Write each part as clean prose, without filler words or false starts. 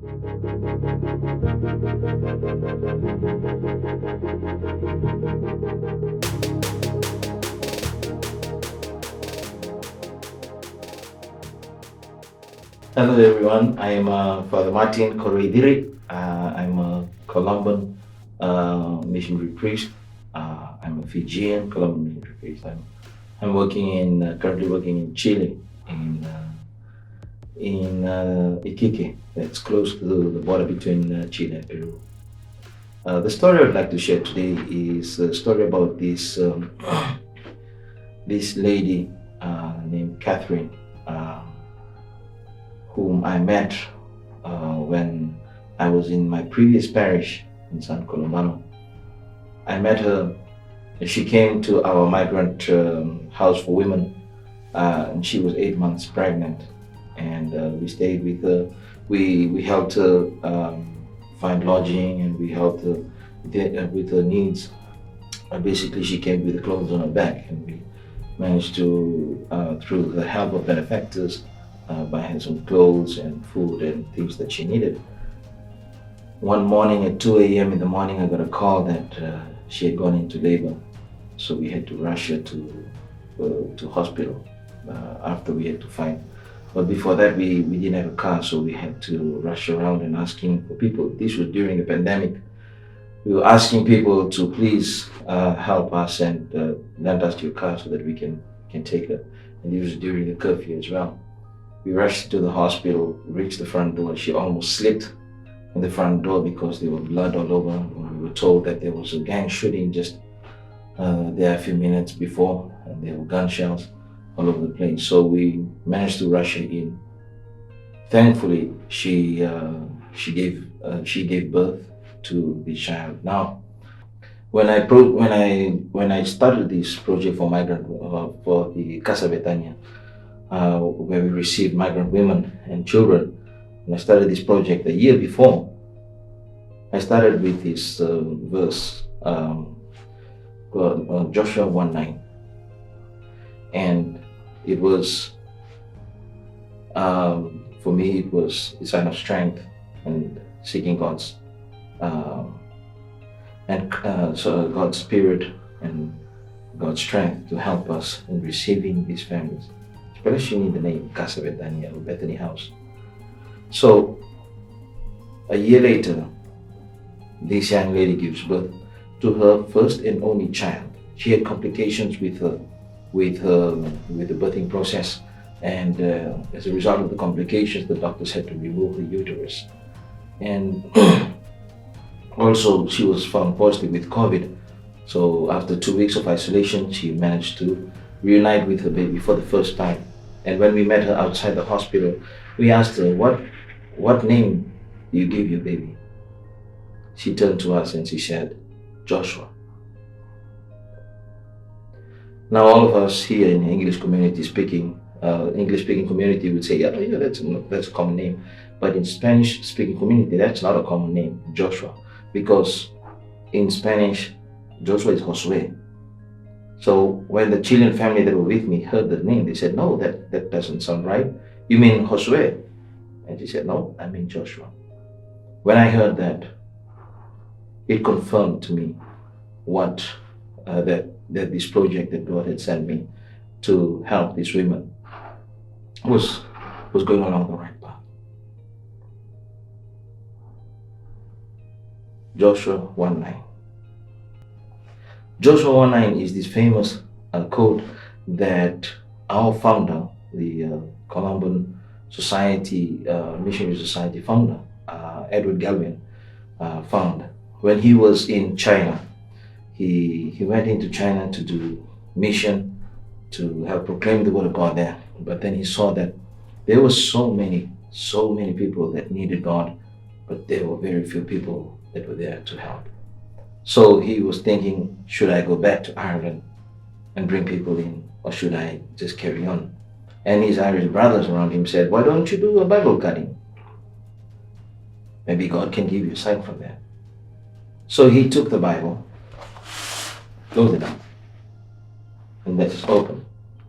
Hello everyone, I am Father Martin Koroidiri. I'm a Colombian missionary priest. I'm a Fijian Colombian missionary priest. I'm working currently working in Chile, in Iquique. That's close to the border between Chile and Peru. The story I'd like to share today is a story about this lady named Catherine. Whom I met when I was in my previous parish in San Colombano. I met her, and she came to our migrant house for women, and she was 8 months pregnant. And we stayed with her. We helped her find lodging, and we helped her with her needs. Basically, she came with the clothes on her back, and we managed to, through the help of benefactors, buy her some clothes and food and things that she needed. One morning at 2 a.m. in the morning, I got a call that she had gone into labor. So we had to rush her to hospital after we had to find. But before that, we didn't have a car, so we had to rush around and asking for people. This was during the pandemic. We were asking people to please help us and lend us your car so that we can take her. And it was during the curfew as well. We rushed to the hospital, reached the front door. She almost slipped in the front door because there was blood all over. And we were told that there was a gang shooting just there a few minutes before, and there were gun shells all over the place. So we managed to rush her in. Thankfully, she gave birth to the child. Now, when I started this project for migrant for the Casa Betania, where we received migrant women and children. And I started this project a year before. I started with this verse, Joshua 1:9. And it was, for me, it was a sign of strength and seeking God's, so God's spirit and God's strength to help us in receiving these families. Especially in the name Casa Betania or Bethany House. So a year later, this young lady gives birth to her first and only child. She had complications with the birthing process, and as a result of the complications, the doctors had to remove the uterus. And also, she was found positive with COVID. So after 2 weeks of isolation, she managed to reunite with her baby for the first time. And when we met her outside the hospital, we asked her, what name do you give your baby? She turned to us and she said, Joshua. Now all of us here in the English speaking community would say, yeah, that's a common name. But in Spanish speaking community, that's not a common name, Joshua. Because in Spanish, Joshua is Josue. So when the Chilean family that were with me heard the name, they said, no, that doesn't sound right. You mean Josue? And she said, no, I mean Joshua. When I heard that, it confirmed to me what that this project that God had sent me to help these women was going along the right path. Joshua 1:9. Joshua 1:9 is this famous quote that our founder, the Colombian Society, Missionary Society founder, Edward Galvin, found when he was in China. He went into China to do mission, to help proclaim the word of God there. But then he saw that there were so many people that needed God, but there were very few people that were there to help. So he was thinking, should I go back to Ireland and bring people in, or should I just carry on? And his Irish brothers around him said, why don't you do a Bible cutting? Maybe God can give you a sign from there. So he took the Bible, closed it up, and let it open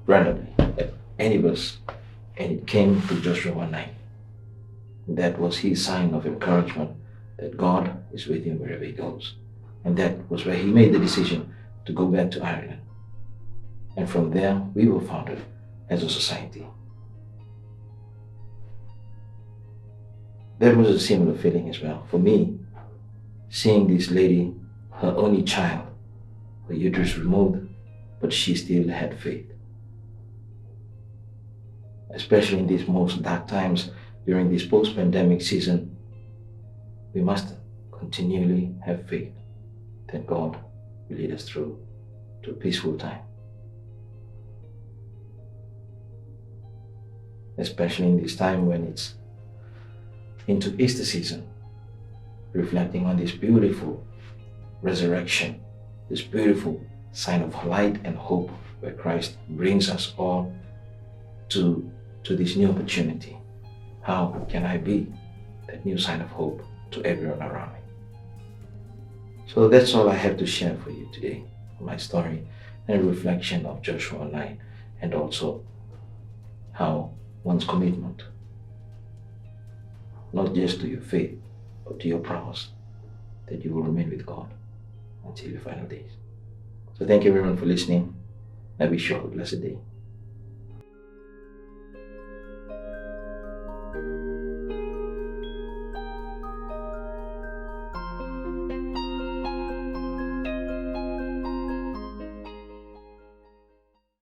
randomly at any verse, and it came to Joshua 1:9. That was his sign of encouragement that God is with him wherever he goes. And that was where he made the decision to go back to Ireland. And from there, we were founded as a society. That was a similar feeling as well for me, seeing this lady, her only child, her uterus removed, but she still had faith. Especially in these most dark times during this post-pandemic season, we must continually have faith that God will lead us through to a peaceful time. Especially in this time when it's into Easter season, reflecting on this beautiful resurrection, this beautiful sign of light and hope where Christ brings us all to this new opportunity. How can I be that new sign of hope to everyone around me? So that's all I have to share for you today, my story and a reflection of Joshua 9, and also how one's commitment, not just to your faith, but to your promise that you will remain with God until your final days. So thank you everyone for listening. I wish you all a blessed day.